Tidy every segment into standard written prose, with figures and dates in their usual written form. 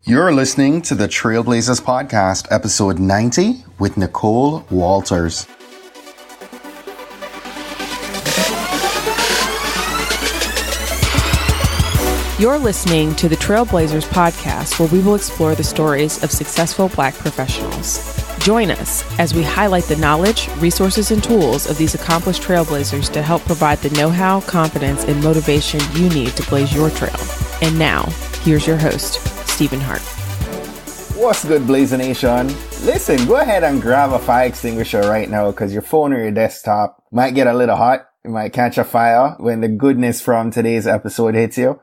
You're listening to the Trailblazers Podcast, episode 90 with Nicole Walters. You're listening to the Trailblazers Podcast, where we will explore the stories of successful Black professionals. Join us as we highlight the knowledge, resources, and tools of these accomplished trailblazers to help provide the know-how, confidence, and motivation you need to blaze your trail. And now, here's your host, Stephen Hart. What's good, Blazer Nation? Listen, go ahead and grab a fire extinguisher right now because your phone or your desktop might get a little hot. It might catch a fire when the goodness from today's episode hits you.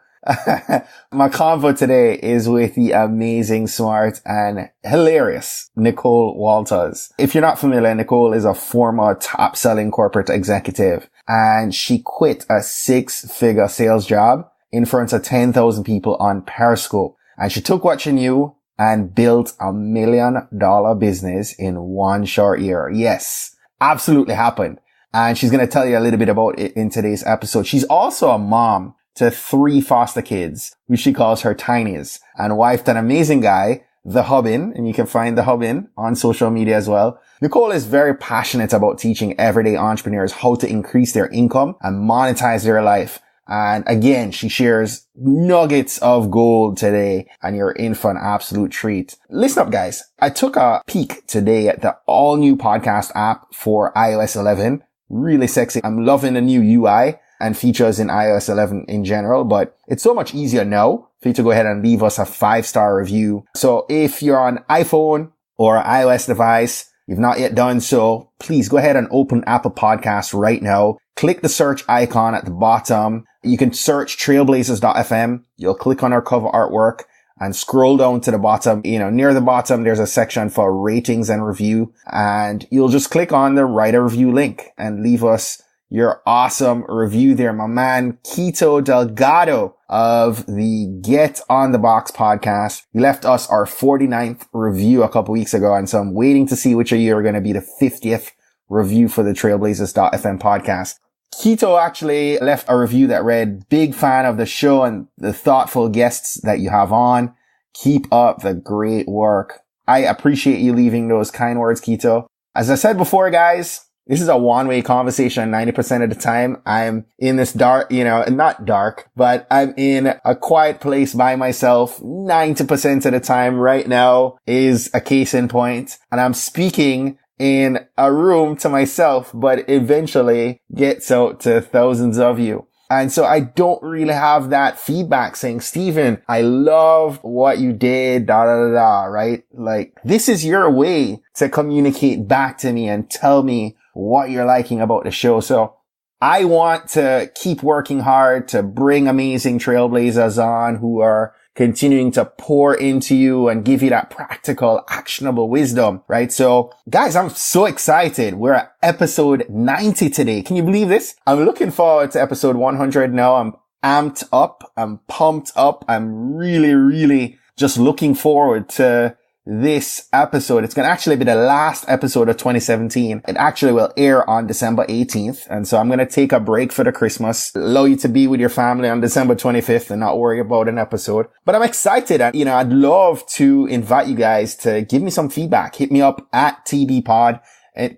My convo today is with the amazing, smart, and hilarious Nicole Walters. If you're not familiar, Nicole is a former top-selling corporate executive, and she quit a six-figure sales job in front of 10,000 people on Periscope. And she took what she knew and built $1 million business in one short year. Yes, absolutely happened. And she's going to tell you a little bit about it in today's episode. She's also a mom to 3 foster kids, which she calls her tinies, and wife to an amazing guy, The Hubbin, and you can find The Hubbin on social media as well. Nicole is very passionate about teaching everyday entrepreneurs how to increase their income and monetize their life. And again, she shares nuggets of gold today, and you're in for an absolute treat. Listen up, guys. I took a peek today at the all-new podcast app for iOS 11. Really sexy. I'm loving the new UI and features in iOS 11 in general, but it's so much easier now for you to go ahead and leave us a 5-star review. So if you're on iPhone or iOS device, you've not yet done so, please go ahead and open Apple Podcasts right now. Click the search icon at the bottom. You can search trailblazers.fm. You'll click on our cover artwork and scroll down to the bottom. Near the bottom, there's a section for ratings and review, and you'll just click on the write a review link and leave us your awesome review there. My man, Quito Delgado of the Get on the Box podcast, he left us our 49th review a couple weeks ago. And so I'm waiting to see which of you are going to be the 50th review for the Trailblazers.fm podcast. Quito actually left a review that read, "Big fan of the show and the thoughtful guests that you have on. Keep up the great work." I appreciate you leaving those kind words, Quito. As I said before, guys, this is a one-way conversation 90% of the time. I'm in this dark, not dark, but I'm in a quiet place by myself 90% of the time. Right now is a case in point, and I'm speaking in a room to myself, but eventually gets out to thousands of you. And so I don't really have that feedback saying, "Stephen, I loved what you did, right? Like, this is your way to communicate back to me and tell me what you're liking about the show. So I want to keep working hard to bring amazing trailblazers on who are continuing to pour into you and give you that practical, actionable wisdom, right? So guys, I'm so excited. We're at episode 90 today. Can you believe this? I'm looking forward to episode 100 now. I'm amped up. I'm pumped up. I'm really, really just looking forward to this episode. It's going to actually be the last episode of 2017. It actually will air on December 18th. And so I'm going to take a break for the Christmas, allow you to be with your family on December 25th and not worry about an episode. But I'm excited. And, I'd love to invite you guys to give me some feedback. Hit me up at TBPod,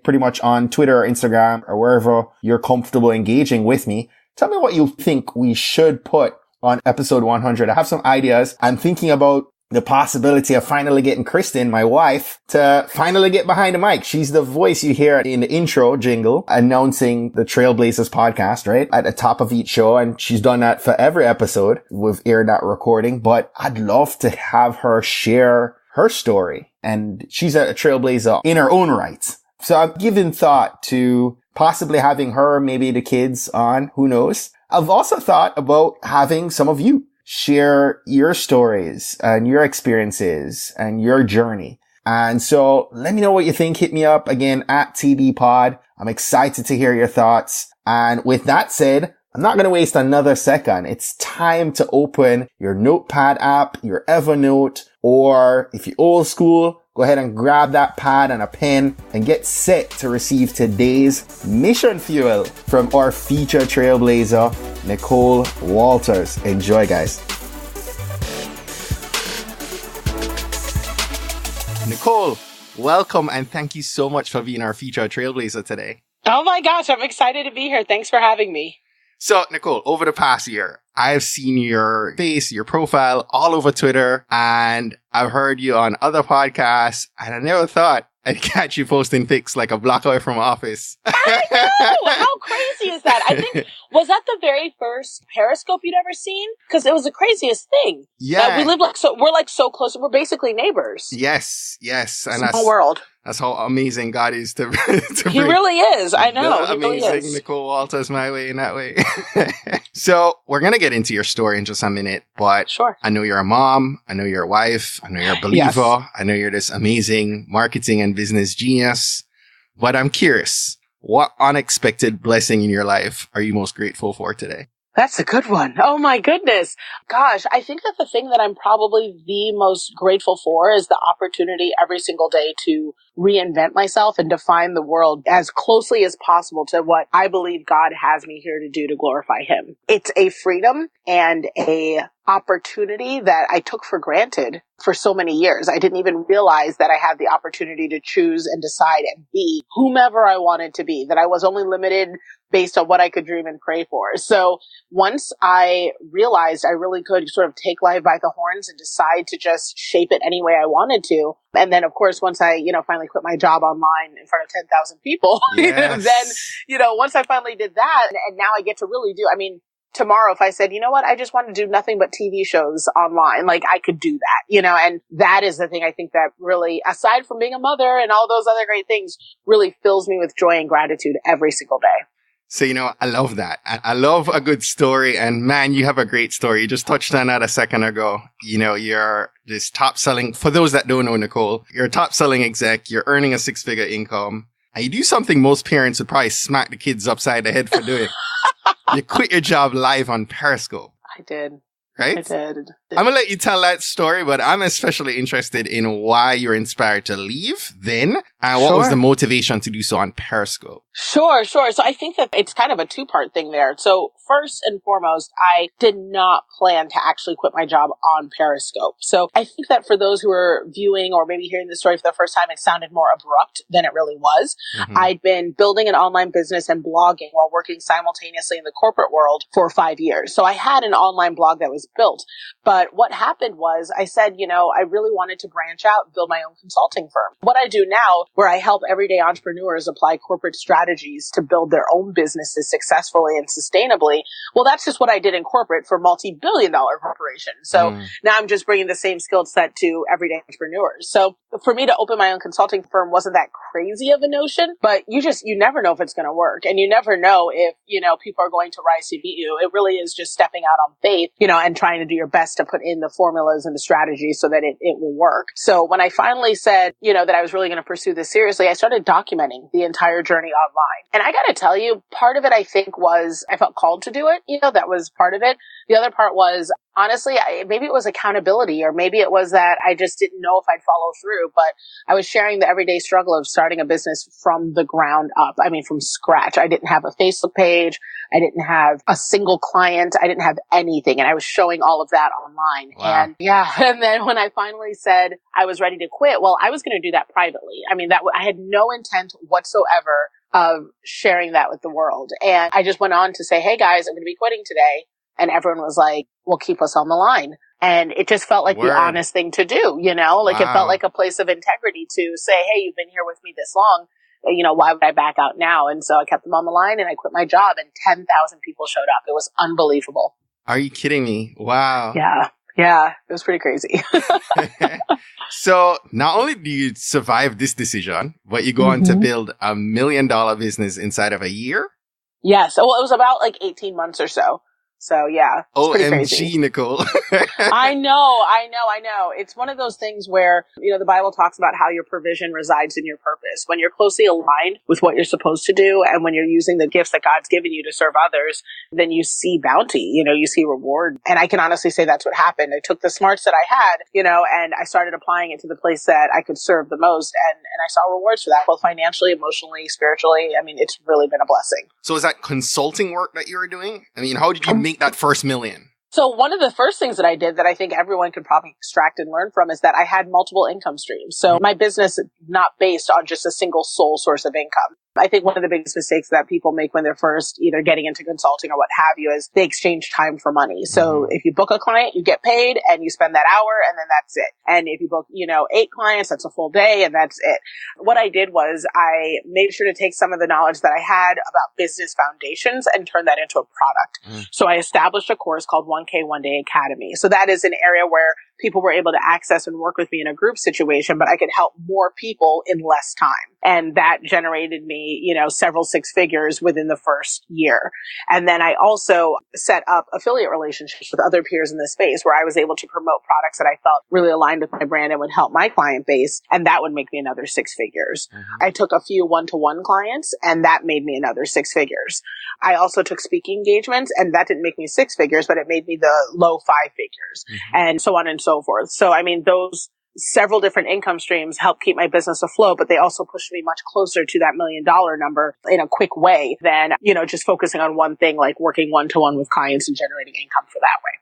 pretty much on Twitter or Instagram or wherever you're comfortable engaging with me. Tell me what you think we should put on episode 100. I have some ideas. I'm thinking about the possibility of finally getting Kristen, my wife, to finally get behind the mic. She's the voice you hear in the intro jingle announcing the Trailblazers podcast, right? At the top of each show. And she's done that for every episode. We've aired that recording, but I'd love to have her share her story. And she's a trailblazer in her own right. So I've given thought to possibly having her, maybe the kids on, who knows? I've also thought about having some of you share your stories and your experiences and your journey. And so let me know what you think. Hit me up again at TBPod. I'm excited to hear your thoughts. And with that said, I'm not going to waste another second. It's time to open your Notepad app, your Evernote, or if you're old school, go ahead and grab that pad and a pen and get set to receive today's mission fuel from our featured trailblazer, Nicole Walters. Enjoy, guys. Nicole, welcome and thank you so much for being our featured trailblazer today. Oh my gosh, I'm excited to be here. Thanks for having me. So, Nicole, over the past year, I've seen your face, your profile all over Twitter, and I've heard you on other podcasts, and I never thought I'd catch you posting pics like a block away from office. I know! How crazy is that? I think, was that the very first Periscope you'd ever seen? Because it was the craziest thing. Yeah. We live we're so close. We're basically neighbors. Yes. And Small world. That's how amazing God is to He really is. I know. He amazing really is. Nicole Walters my way and that way. So we're going to get into your story in just a minute, but sure. I know you're a mom. I know you're a wife. I know you're a believer. Yes. I know you're this amazing marketing and business genius, but I'm curious, what unexpected blessing in your life are you most grateful for today? That's a good one. Oh my goodness. Gosh, I think that the thing that I'm probably the most grateful for is the opportunity every single day to reinvent myself and define the world as closely as possible to what I believe God has me here to do to glorify Him. It's a freedom and a opportunity that I took for granted for so many years. I didn't even realize that I had the opportunity to choose and decide and be whomever I wanted to be, that I was only limited based on what I could dream and pray for. So once I realized I really could sort of take life by the horns and decide to just shape it any way I wanted to. And then, of course, once I, finally quit my job online in front of 10,000 people, yes. then, once I finally did that, and now I get to really do, tomorrow, if I said, you know what, I just want to do nothing but TV shows online, like I could do that, and that is the thing I think that really, aside from being a mother and all those other great things, really fills me with joy and gratitude every single day. So, I love that. I love a good story. And man, you have a great story. You just touched on that a second ago. You're this top selling, for those that don't know, Nicole, you're a top selling exec. You're earning a 6-figure income. And you do something most parents would probably smack the kids upside the head for doing. You quit your job live on Periscope. I did. Right? I did. I'm going to let you tell that story, but I'm especially interested in why you're inspired to leave then, and what was the motivation to do so on Periscope? Sure. So I think that it's kind of a two-part thing there. So first and foremost, I did not plan to actually quit my job on Periscope. So I think that for those who are viewing or maybe hearing the story for the first time, it sounded more abrupt than it really was. Mm-hmm. I'd been building an online business and blogging while working simultaneously in the corporate world for 5 years. So I had an online blog that was built. But what happened was I said, I really wanted to branch out and build my own consulting firm. What I do now, where I help everyday entrepreneurs apply corporate strategies to build their own businesses successfully and sustainably, well, that's just what I did in corporate for multi-billion-dollar corporations. So now I'm just bringing the same skill set to everyday entrepreneurs. So for me to open my own consulting firm wasn't that crazy of a notion, but you never know if it's going to work. And you never know if, people are going to rise to meet you. It really is just stepping out on faith, and trying to do your best to put in the formulas and the strategies so that it will work. So when I finally said, that I was really going to pursue this seriously, I started documenting the entire journey online. And I got to tell you, part of it, I think, was I felt called to do it. That was part of it. The other part was, honestly, maybe it was accountability, or maybe it was that I just didn't know if I'd follow through, but I was sharing the everyday struggle of starting a business from the ground up. From scratch. I didn't have a Facebook page. I didn't have a single client. I didn't have anything. And I was showing all of that online. Wow. And then when I finally said I was ready to quit, well, I was going to do that privately. I had no intent whatsoever of sharing that with the world. And I just went on to say, hey guys, I'm going to be quitting today. And everyone was like, well, keep us on the line. And it just felt like the honest thing to do, It felt like a place of integrity to say, hey, you've been here with me this long. Why would I back out now? And so I kept them on the line and I quit my job and 10,000 people showed up. It was unbelievable. Are you kidding me? Wow. Yeah. It was pretty crazy. So not only do you survive this decision, but you go on to build $1 million business inside of a year? Yes. Well, it was about 18 months or so. So yeah, it's pretty crazy. OMG, Nicole. I know. It's one of those things where, the Bible talks about how your provision resides in your purpose. When you're closely aligned with what you're supposed to do, and when you're using the gifts that God's given you to serve others, then you see bounty, you see reward. And I can honestly say that's what happened. I took the smarts that I had, and I started applying it to the place that I could serve the most. And I saw rewards for that, both financially, emotionally, spiritually. It's really been a blessing. So is that consulting work that you were doing? How did you make that first million? So one of the first things that I did that I think everyone could probably extract and learn from is that I had multiple income streams. So my business is not based on just a single sole source of income. I think one of the biggest mistakes that people make when they're first either getting into consulting or what have you is they exchange time for money. So if you book a client, you get paid and you spend that hour and then that's it. And if you book, 8 clients, that's a full day and that's it. What I did was I made sure to take some of the knowledge that I had about business foundations and turn that into a product. So I established a course called 1K One Day Academy. So that is an area where people were able to access and work with me in a group situation, but I could help more people in less time. And that generated me, several six figures within the first year. And then I also set up affiliate relationships with other peers in the space where I was able to promote products that I felt really aligned with my brand and would help my client base. And that would make me another six figures. I took a few one-to-one clients and that made me another six figures. I also took speaking engagements and that didn't make me six figures, but it made me the low five figures and so on and so forth. So, those several different income streams help keep my business afloat, but they also pushed me much closer to that $1 million number in a quick way than, just focusing on one thing, like working one-to-one with clients and generating income for that way.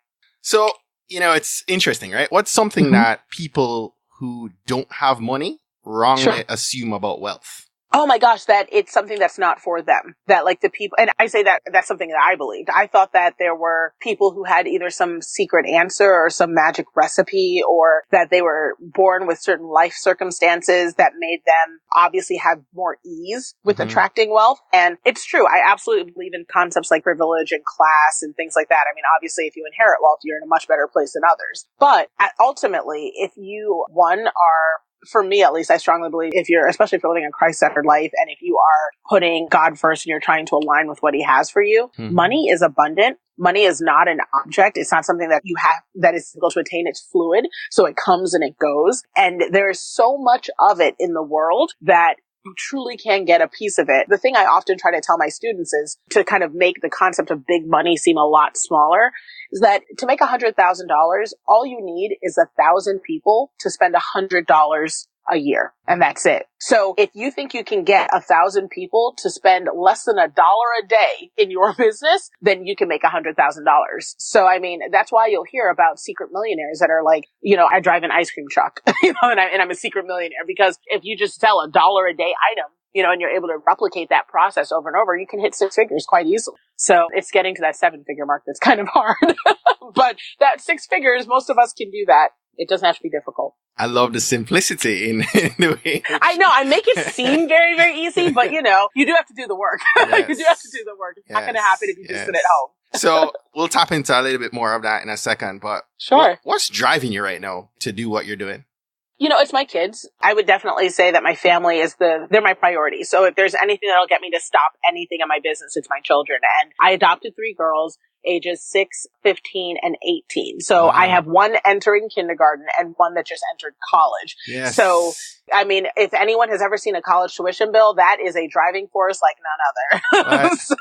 So, it's interesting, right? What's something that people who don't have money wrongly assume about wealth? Oh my gosh, that it's something that's not for them. That like the people, and I say that that's something that I believed. I thought that there were people who had either some secret answer or some magic recipe, or that they were born with certain life circumstances that made them obviously have more ease with attracting wealth. And it's true. I absolutely believe in concepts like privilege and class and things like that. Obviously, if you inherit wealth, you're in a much better place than others. But ultimately, if you, for me, at least, I strongly believe especially if you're living a Christ-centered life and if you are putting God first and you're trying to align with what he has for you, money is abundant. Money is not an object. It's not something that you have that is difficult to attain. It's fluid. So it comes and it goes. And there is so much of it in the world that you truly can get a piece of it. The thing I often try to tell my students is to kind of make the concept of big money seem a lot smaller, is that to make $100,000, all you need is 1,000 people to spend $100 a year. And that's it. So if you think you can get 1,000 people to spend less than $1 a day in your business, then you can make $100,000. So, that's why you'll hear about secret millionaires that are like, I drive an ice cream truck, and I'm a secret millionaire, because if you just sell $1 a day item, and you're able to replicate that process over and over, you can hit six figures quite easily. So it's getting to that 7-figure mark that's kind of hard. But that 6 figures, most of us can do that. It doesn't have to be difficult. I love the simplicity in the way. I know. I make it seem very, very easy, but you do have to do the work. Yes. You do have to do the work. It's not going to happen if you just sit at home. So we'll tap into a little bit more of that in a second, but what's driving you right now to do what you're doing? It's my kids. I would definitely say that my family they're my priority. So if there's anything that'll get me to stop anything in my business, it's my children. And I adopted 3 girls, ages 6, 15, and 18. So I have one entering kindergarten and one that just entered college. Yes. So, if anyone has ever seen a college tuition bill, that is a driving force like none other. So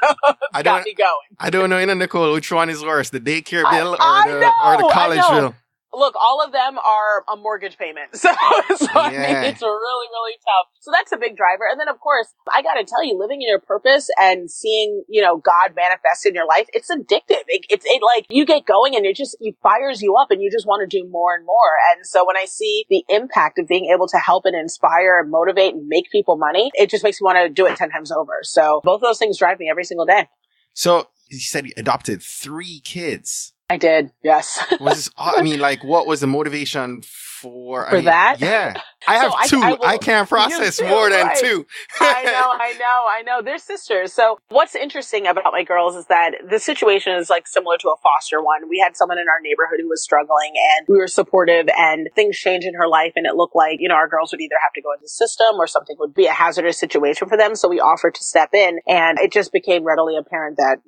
it's got me going. I don't know, Nicole, which one is worse, the daycare bill or the college bill? Look, all of them are a mortgage payment. So it's really, really tough. So that's a big driver. And then, of course, I got to tell you, living in your purpose and seeing, God manifest in your life, it's addictive. It's like you get going and it fires you up and you just want to do more and more. And so when I see the impact of being able to help and inspire and motivate and make people money, it just makes me want to do it 10 times over. So both those things drive me every single day. So you said you adopted 3 kids. I did, yes. What was the motivation for that? Yeah. I have 2. I can't process more than 2. I know. They're sisters. So what's interesting about my girls is that the situation is like similar to a foster one. We had someone in our neighborhood who was struggling and we were supportive, and things changed in her life and it looked like, our girls would either have to go into the system or something would be a hazardous situation for them. So we offered to step in, and it just became readily apparent that,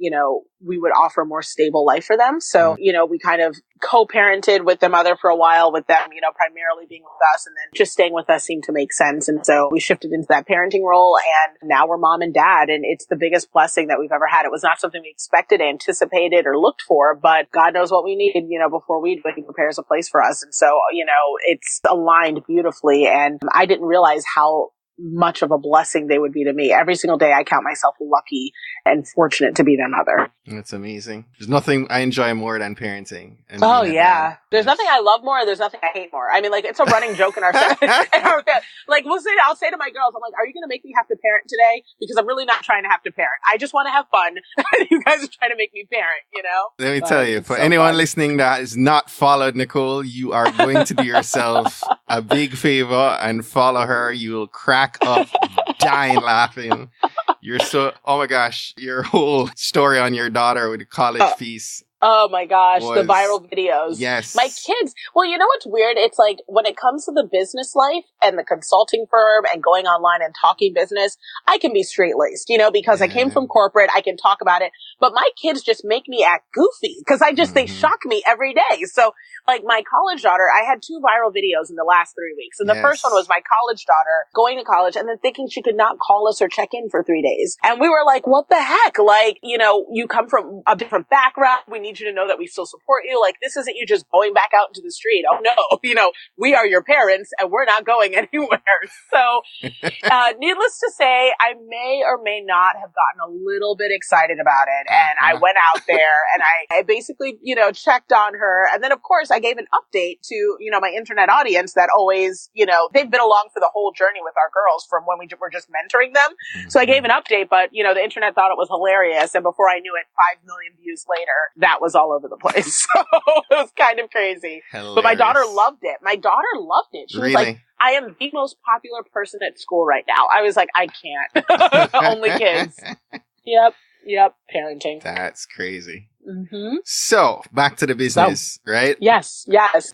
we would offer a more stable life for them. So, we kind of co-parented with their mother for a while, with them, primarily being with us, and then just staying with us seemed to make sense. And so we shifted into that parenting role, and now we're mom and dad, and it's the biggest blessing that we've ever had. It was not something we expected, anticipated, or looked for, but God knows what we needed, before we do. He prepares a place for us. And so, it's aligned beautifully. And I didn't realize how much of a blessing they would be to me. Every single day I count myself lucky and fortunate to be their mother. That's amazing. There's nothing I enjoy more than parenting. And oh, being a yeah. dad. There's nothing I love more. There's nothing I hate more. I mean, like, it's a running joke in our like, I'll say to my girls, I'm like, are you going to make me have to parent today? Because I'm really not trying to have to parent. I just want to have fun. You guys are trying to make me parent, you know? Let me tell you, for anyone listening that has not followed Nicole, you are going to do yourself a big favor and follow her. You will crack up dying laughing. You're so, oh my gosh, your whole story on your daughter with the college fees. Oh my gosh, the viral videos. Yes. My kids. Well, you know what's weird? It's like when it comes to the business life and the consulting firm and going online and talking business, I can be straight-laced, you know, because I came from corporate. I can talk about it. But my kids just make me act goofy because they shock me every day. So like my college daughter, I had 2 viral videos in the last 3 weeks. And the first one was my college daughter going to college and then thinking she could not call us or check in for 3 days. And we were like, what the heck? Like, you know, you come from a different background. We need you to know that we still support you. Like, this isn't you just going back out into the street. Oh no, you know, we are your parents and we're not going anywhere. So, needless to say, I may or may not have gotten a little bit excited about it. And I went out there and I basically, you know, checked on her. And then of course I gave an update to, you know, my internet audience that always, you know, they've been along for the whole journey with our girls from when we were just mentoring them. So I gave an update, but you know, the internet thought it was hilarious. And before I knew it, 5 million views later, that was all over the place. So it was kind of crazy. Hilarious. But my daughter loved it. She was like, I am the most popular person at school right now. I was like, I can't. Only kids. Yep. Parenting. That's crazy. Mm-hmm. So back to the business, right? Yes.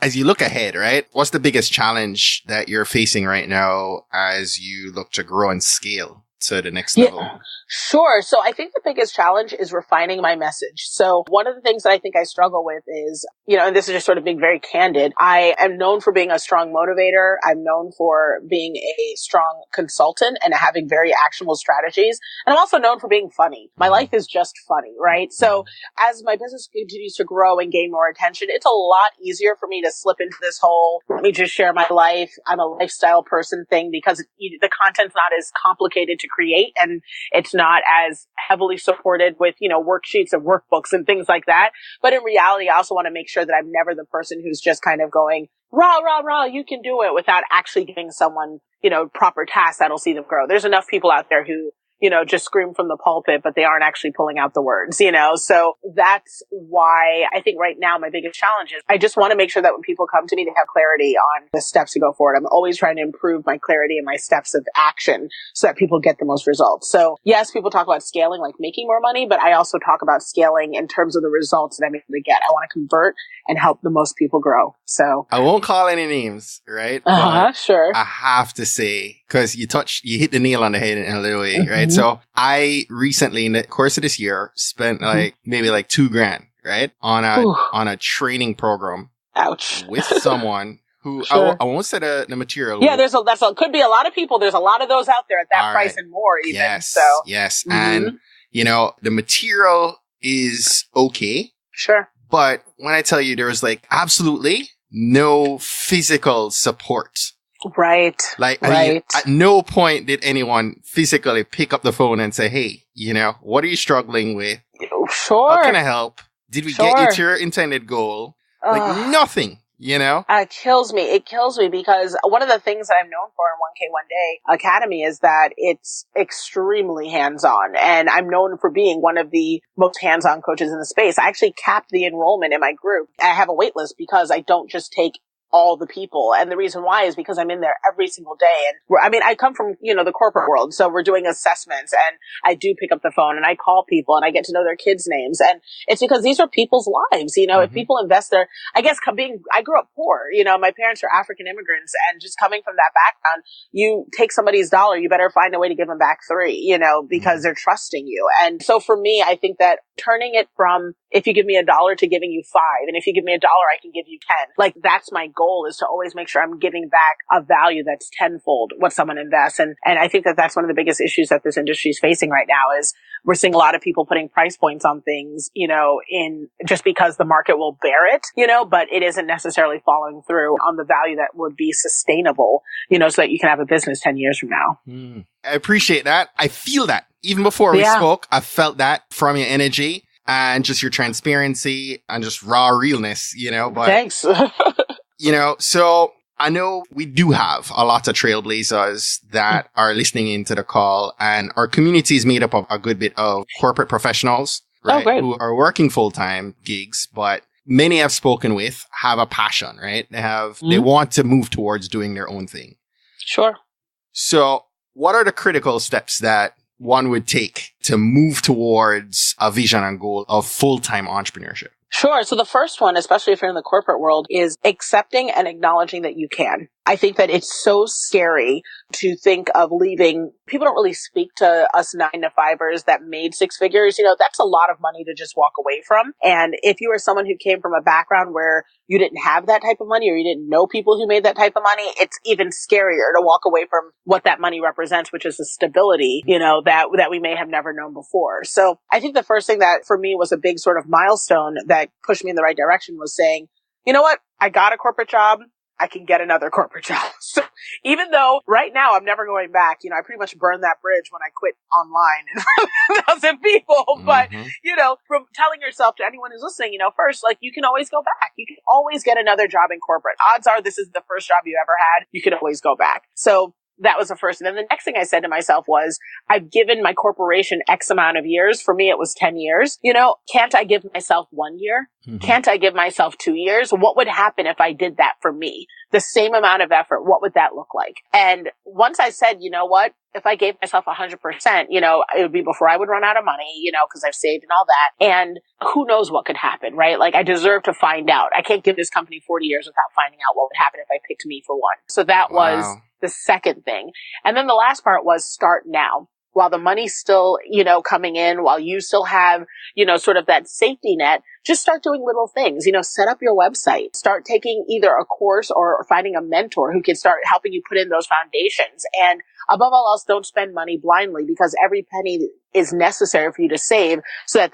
As you look ahead, right? What's the biggest challenge that you're facing right now as you look to grow and scale to the next level? Sure. So I think the biggest challenge is refining my message. So one of the things that I think I struggle with is, you know, and this is just sort of being very candid. I am known for being a strong motivator. I'm known for being a strong consultant and having very actionable strategies. And I'm also known for being funny. My life is just funny, right? So as my business continues to grow and gain more attention, it's a lot easier for me to slip into this whole, let me just share my life. I'm a lifestyle person thing because the content's not as complicated to create and it's not as heavily supported with, you know, worksheets and workbooks and things like that. But in reality, I also want to make sure that I'm never the person who's just kind of going, rah, rah, rah, you can do it without actually giving someone, you know, proper tasks that'll see them grow. There's enough people out there who, you know, just scream from the pulpit, but they aren't actually pulling out the words, you know? So that's why I think right now my biggest challenge is I just want to make sure that when people come to me, they have clarity on the steps to go forward. I'm always trying to improve my clarity and my steps of action so that people get the most results. So yes, people talk about scaling, like making more money, but I also talk about scaling in terms of the results that I'm able to get. I want to convert and help the most people grow. So I won't call any names, right? Sure. I have to say, because you hit the nail on the head in a little way, right? So I recently, in the course of this year, spent maybe like $2,000, right? On a training program. Ouch. With someone who, I won't say the material. Yeah, could be a lot of people. There's a lot of those out there at that price and more even. Yes. And, you know, the material is okay. Sure. But when I tell you there was like absolutely no physical support. Right. Like, I mean, at no point did anyone physically pick up the phone and say, hey, you know, what are you struggling with? Sure. How can I help? Did we get you to your intended goal? Like nothing, you know? It kills me. It kills me because one of the things that I'm known for in 1K One Day Academy is that it's extremely hands-on. And I'm known for being one of the most hands-on coaches in the space. I actually capped the enrollment in my group. I have a wait list because I don't just take all the people. And the reason why is because I'm in there every single day. And I come from, you know, the corporate world. So we're doing assessments and I do pick up the phone and I call people and I get to know their kids' names. And it's because these are people's lives. You know, if people invest I grew up poor, you know, my parents are African immigrants and just coming from that background, you take somebody's dollar, you better find a way to give them back 3, you know, because they're trusting you. And so for me, I think that turning it from, if you give me $1 to giving you 5, and if you give me $1, I can give you 10. Like that's my goal is to always make sure I'm giving back a value that's tenfold what someone invests. And I think that that's one of the biggest issues that this industry is facing right now is we're seeing a lot of people putting price points on things, in just because the market will bear it, but it isn't necessarily following through on the value that would be sustainable, so that you can have a business 10 years from now. I appreciate that. I feel that even before we spoke, I felt that from your energy and just your transparency and just raw realness, but thanks. So I know we do have a lot of trailblazers that are listening into the call, and our community is made up of a good bit of corporate professionals, right? Who are working full-time gigs, but many I've spoken with have a passion, right? They want to move towards doing their own thing. Sure. So what are the critical steps that one would take to move towards a vision and goal of full-time entrepreneurship? Sure. So the first one, especially if you're in the corporate world, is accepting and acknowledging that you can. I think that it's so scary to think of leaving. People don't really speak to us 9-to-5ers that made 6 figures. That's a lot of money to just walk away from. And if you are someone who came from a background where you didn't have that type of money or you didn't know people who made that type of money, it's even scarier to walk away from what that money represents, which is the stability, that we may have never known before. So I think the first thing that for me was a big sort of milestone that pushed me in the right direction was saying, you know what? I got a corporate job. I can get another corporate job. So even though right now I'm never going back, I pretty much burned that bridge when I quit online in front of 1,000 people. But, from telling yourself to anyone who's listening, first, you can always go back. You can always get another job in corporate. Odds are this is the first job you ever had. You can always go back. So that was the first. And then the next thing I said to myself was, I've given my corporation X amount of years. For me, it was 10 years. Can't I give myself 1 year? Can't I give myself 2 years? What would happen if I did that for me? The same amount of effort, what would that look like? And once I said, you know what? If I gave myself 100%, it would be before I would run out of money, because I've saved and all that. And who knows what could happen, right? I deserve to find out. I can't give this company 40 years without finding out what would happen if I picked me for one. So that was the second thing. And then the last part was start now. While the money's still, coming in, while you still have, sort of that safety net, just start doing little things, set up your website, start taking either a course or finding a mentor who can start helping you put in those foundations. And above all else, don't spend money blindly because every penny is necessary for you to save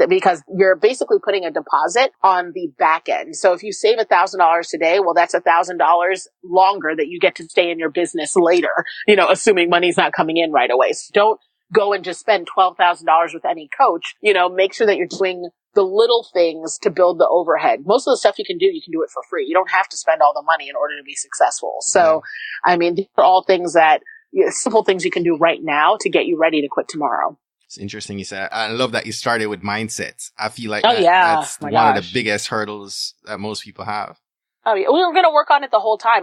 because you're basically putting a deposit on the back end. So if you save $1,000 today, well, that's $1,000 longer that you get to stay in your business later, assuming money's not coming in right away. So don't go and just spend $12,000 with any coach. Make sure that you're doing the little things to build the overhead. Most of the stuff you can do it for free. You don't have to spend all the money in order to be successful. So, these are all things that, simple things you can do right now to get you ready to quit tomorrow. It's interesting you said. I love that you started with mindset. I feel like that's one of the biggest hurdles that most people have. Oh, yeah. We were going to work on it the whole time.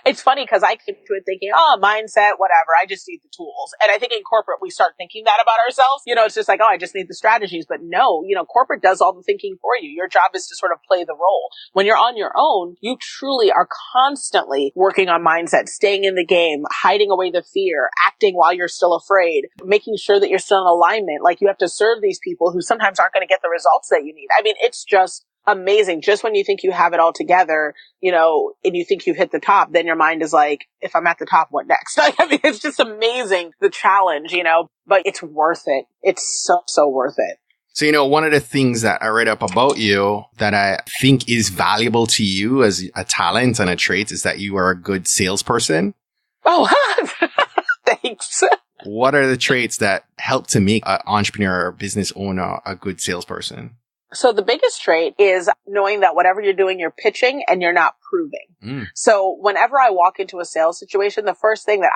It's funny because I came to it thinking, mindset, whatever. I just need the tools. And I think in corporate, we start thinking that about ourselves. It's just like, I just need the strategies. But no, corporate does all the thinking for you. Your job is to sort of play the role. When you're on your own, you truly are constantly working on mindset, staying in the game, hiding away the fear, acting while you're still afraid, making sure that you're still in alignment. You have to serve these people who sometimes aren't going to get the results that you need. It's just amazing. Just when you think you have it all together, and you think you've hit the top, then your mind is like, if I'm at the top, what next? It's just amazing, the challenge, but it's worth it. It's so worth it. So, one of the things that I read up about you that I think is valuable to you as a talent and a trait is that you are a good salesperson. Oh, thanks. What are the traits that help to make an entrepreneur or business owner a good salesperson? So the biggest trait is knowing that whatever you're doing, you're pitching and you're not proving. So whenever I walk into a sales situation, the first thing the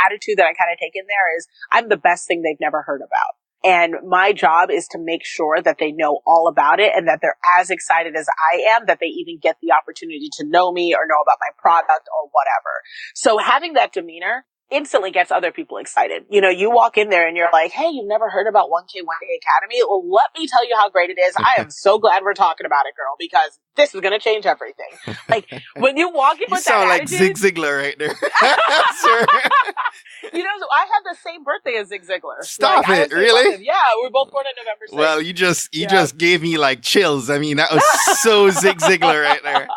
attitude that I kind of take in there is I'm the best thing they've never heard about. And my job is to make sure that they know all about it and that they're as excited as I am, that they even get the opportunity to know me or know about my product or whatever. So having that demeanor instantly gets other people excited. You walk in there and you're like, hey, you've never heard about 1K Academy? Well, let me tell you how great it is. I am so glad we're talking about it, girl, because this is going to change everything. When you walk in with that attitude. You sound like Zig Ziglar right there. You know, so I have the same birthday as Zig Ziglar. Stop like, it, really? Yeah, we're both born on November 6th. Well, you just gave me like chills. I mean, that was so Zig Ziglar right there.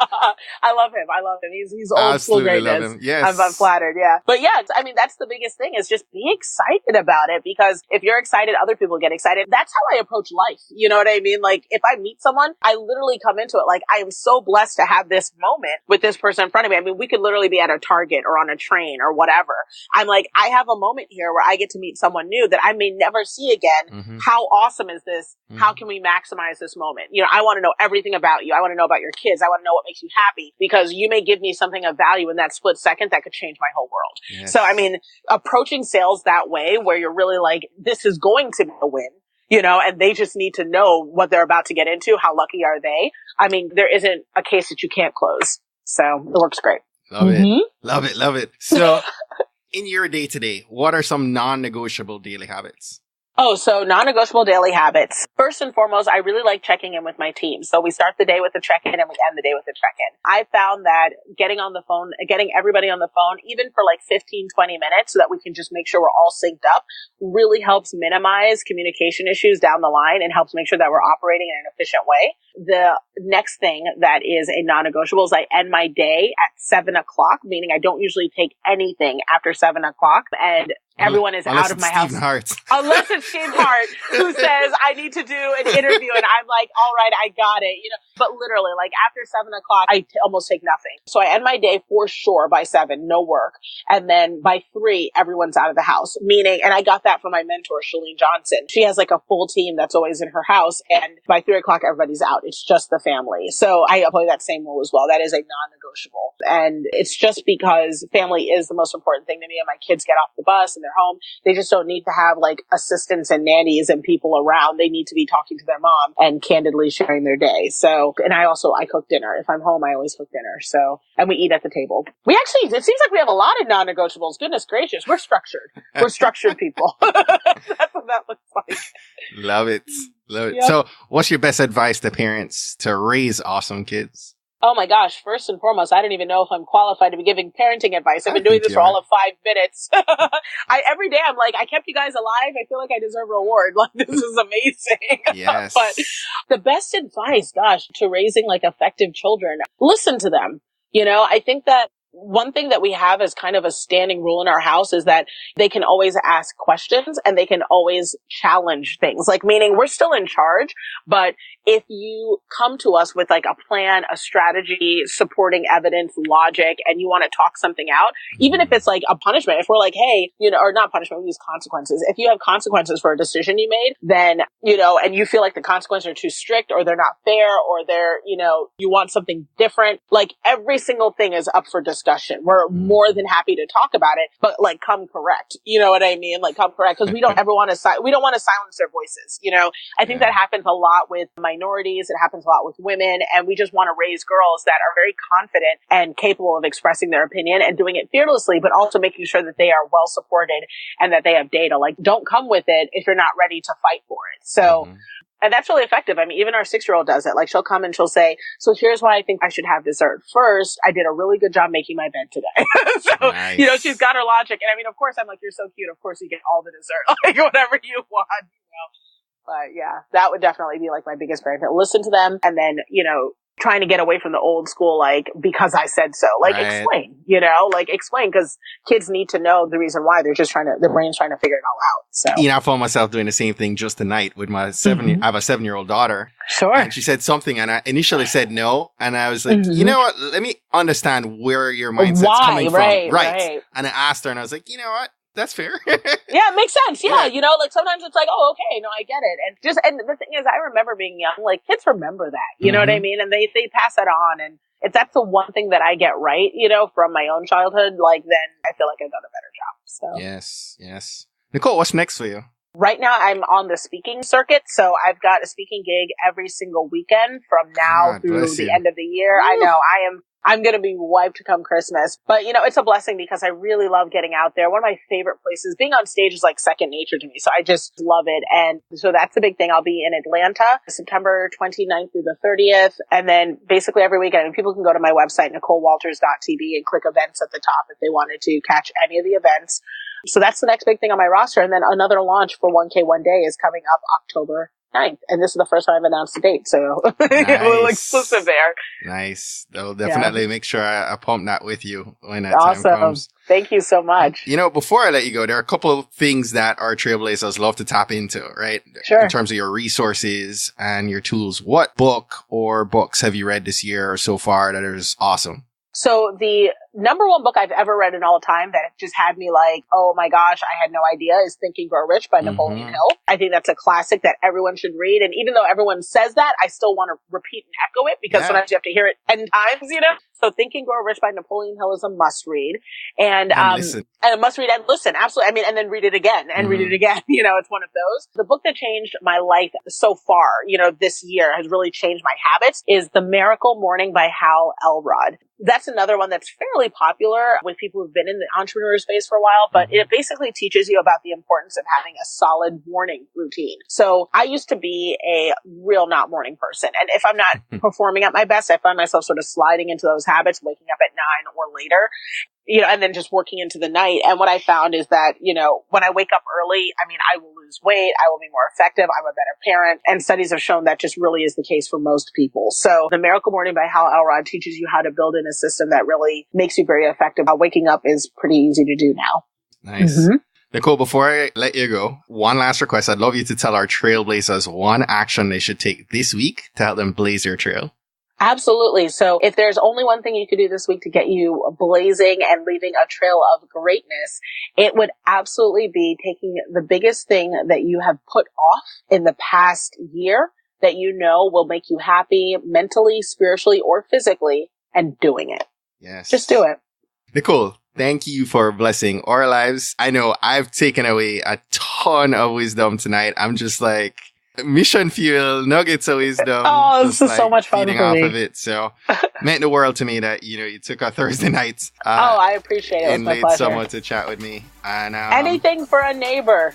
I love him. He's old Absolutely school greatness. love him. Yes. I'm flattered, yeah. But yeah, I mean, that's the biggest thing is just be excited about it, because if you're excited, other people get excited. That's how I approach life. You know what I mean? Like, if I meet someone, I literally come into it like, I am so blessed to have this moment with this person in front of me. I mean, we could literally be at a Target or on a train or whatever. I'm like, I have a moment here where I get to meet someone new that I may never see again. Mm-hmm. How awesome is this? Mm-hmm. How can we maximize this moment? You know, I want to know everything about you. I want to know about your kids. I want to know what makes you happy, because you may give me something of value in that split second that could change my whole world. Yes. So, I mean, approaching sales that way, where you're really like, this is going to be a win, you know, and they just need to know what they're about to get into. How lucky are they? I mean, there isn't a case that you can't close. So it works great. Love it. Love it. Love it. So in your day to day, what are some non-negotiable daily habits? Oh, so non-negotiable daily habits. First and foremost, I really like checking in with my team. So we start the day with a check-in and we end the day with a check-in. I found that getting everybody on the phone, even for like 15, 20 minutes, so that we can just make sure we're all synced up, really helps minimize communication issues down the line and helps make sure that we're operating in an efficient way. The next thing that is a non-negotiable is I end my day at 7:00, meaning I don't usually take anything after 7:00, and everyone is out of my house. Unless it's Steve Hart, who says, I need to do an interview. And I'm like, all right, I got it. You know, but literally, like after 7:00, I almost take nothing. So I end my day for sure by 7, no work. And then by 3, everyone's out of the house. Meaning, and I got that from my mentor, Shalene Johnson. She has like a full team that's always in her house. And by 3:00, everybody's out. It's just the family. So I apply that same rule as well. That is a non-negotiable. And it's just because family is the most important thing to me. And my kids get off the bus and they're home. They just don't need to have like assistants and nannies and people around. They need to be talking to their mom and candidly sharing their day. So, and I cook dinner. If I'm home, I always cook dinner. So, and we eat at the table. It seems like we have a lot of non-negotiables. Goodness gracious. We're structured. We're structured people. That's what that looks like. Love it. Love it. Yep. So what's your best advice to parents to raise awesome kids? Oh my gosh. First and foremost, I don't even know if I'm qualified to be giving parenting advice. I've been doing this for all of 5 minutes. Every day I'm like, I kept you guys alive. I feel like I deserve an award. Like, this is amazing. Yes. But the best advice, gosh, to raising like effective children, listen to them. You know, I think that one thing that we have as kind of a standing rule in our house is that they can always ask questions and they can always challenge things. Like, meaning we're still in charge, but if you come to us with like a plan, a strategy, supporting evidence, logic, and you want to talk something out, even if it's like a punishment, if we're like, hey, you know, or not punishment, we use consequences. If you have consequences for a decision you made, then, you know, and you feel like the consequences are too strict or they're not fair or they're, you know, you want something different, like every single thing is up for discussion. We're more than happy to talk about it, but like come correct. You know what I mean? Like come correct, because we don't ever want to, we don't want to silence their voices. You know, I think that happens a lot with minorities. It happens a lot with women. And we just want to raise girls that are very confident and capable of expressing their opinion and doing it fearlessly, but also making sure that they are well supported and that they have data. Like, don't come with it if you're not ready to fight for it. So, and that's really effective. I mean, even our 6-year-old does it. Like, she'll come and she'll say, so here's why I think I should have dessert. First, I did a really good job making my bed today. So, nice. You know, she's got her logic. And I mean, of course, I'm like, you're so cute. Of course you get all the dessert, like whatever you want, you know. But yeah, that would definitely be like my biggest benefit. Listen to them and then, you know, trying to get away from the old school, like, because I said so. Like, explain, you know, like explain, because kids need to know the reason why. They're just their brain's trying to figure it all out. So, you know, I found myself doing the same thing just tonight with my I have a 7-year-old daughter. Sure. And she said something and I initially said no. And I was like, you know what? Let me understand where your mindset's coming from. Right. And I asked her and I was like, you know what? That's fair. Yeah, it makes sense. Yeah, you know, like sometimes it's like, oh, okay, no, I get it. And the thing is, I remember being young, like kids remember that, you know what I mean? And they pass it on. And if that's the one thing that I get right, you know, from my own childhood, like then I feel like I've done a better job. So Yes. Nicole, what's next for you? Right now, I'm on the speaking circuit, so I've got a speaking gig every single weekend from now through the end of the year. Woo. I know I'm going to be wiped come Christmas, but you know, it's a blessing because I really love getting out there. One of my favorite places, being on stage is like second nature to me. So I just love it. And so that's the big thing. I'll be in Atlanta, September 29th through the 30th. And then basically every weekend, and people can go to my website, NicoleWalters.tv, and click events at the top if they wanted to catch any of the events. So that's the next big thing on my roster. And then another launch for 1K One Day is coming up October 9th. And this is the first time I've announced the date. So a little exclusive there. Nice. I'll definitely make sure I pump that with you when that awesome. time comes. Thank you so much. Before I let you go, there are a couple of things that our trailblazers love to tap into, right? Sure. In terms of your resources and your tools. What book or books have you read this year so far that is awesome? So the number one book I've ever read in all time that just had me like, oh my gosh, I had no idea, is Think and Grow Rich by Napoleon Hill. I think that's a classic that everyone should read. And even though everyone says that, I still want to repeat and echo it because sometimes you have to hear it 10 times, So Think and Grow Rich by Napoleon Hill is a must read. And a must read and listen. Absolutely. I mean, and then read it again and read it again. It's one of those. The book that changed my life so far, this year has really changed my habits is The Miracle Morning by Hal Elrod. That's another one that's fairly popular with people who've been in the entrepreneur space for a while, but it basically teaches you about the importance of having a solid morning routine. So I used to be a real not morning person. And if I'm not performing at my best, I find myself sort of sliding into those habits, waking up at 9 or later. And then just working into the night. And what I found is that, when I wake up early, I will lose weight. I will be more effective. I'm a better parent. And studies have shown that just really is the case for most people. So The Miracle Morning by Hal Elrod teaches you how to build in a system that really makes you very effective. Waking up is pretty easy to do now. Nice. Nicole, before I let you go, one last request. I'd love you to tell our trailblazers one action they should take this week to help them blaze their trail. Absolutely. So if there's only one thing you could do this week to get you blazing and leaving a trail of greatness, it would absolutely be taking the biggest thing that you have put off in the past year that will make you happy mentally, spiritually, or physically, and doing it. Yes. Just do it. Nicole, thank you for blessing our lives. I know I've taken away a ton of wisdom tonight. I'm just like, mission fuel, nuggets of wisdom. Oh, this is so much fun feeding for off me. of it. So meant the world to me that, you took a Thursday night. I appreciate it. It was my pleasure. Someone to chat with me. And anything for a neighbor.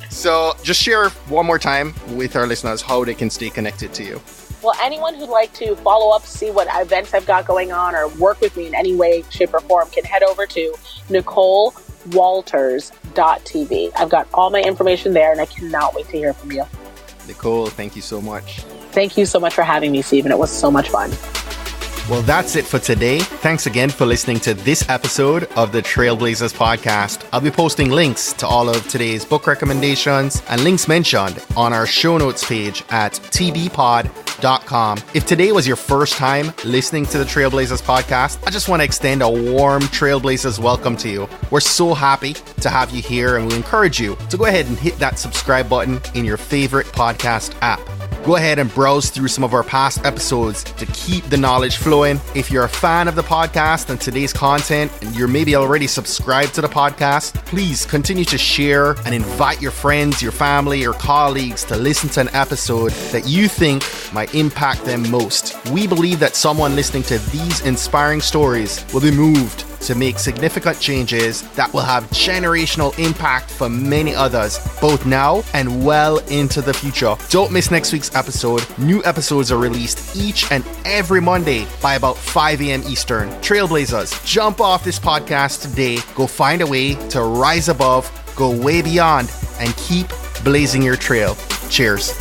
So just share one more time with our listeners how they can stay connected to you. Well, anyone who'd like to follow up, see what events I've got going on, or work with me in any way, shape, or form can head over to NicoleWalters.tv. I've got all my information there, and I cannot wait to hear from you. Nicole, thank you so much. Thank you so much for having me, Stephen. It was so much fun. Well, that's it for today. Thanks again for listening to this episode of the Trailblazers podcast. I'll be posting links to all of today's book recommendations and links mentioned on our show notes page at tbpod.com. If today was your first time listening to the Trailblazers podcast, I just want to extend a warm Trailblazers welcome to you. We're so happy to have you here, and we encourage you to go ahead and hit that subscribe button in your favorite podcast app. Go ahead and browse through some of our past episodes to keep the knowledge flowing. If you're a fan of the podcast and today's content, and you're maybe already subscribed to the podcast, please continue to share and invite your friends, your family, your colleagues to listen to an episode that you think might impact them most. We believe that someone listening to these inspiring stories will be moved to make significant changes that will have generational impact for many others, both now and well into the future. Don't miss next week's episode. New episodes are released each and every Monday by about 5 a.m. Eastern. Trailblazers, jump off this podcast today. Go find a way to rise above, go way beyond, and keep blazing your trail. Cheers.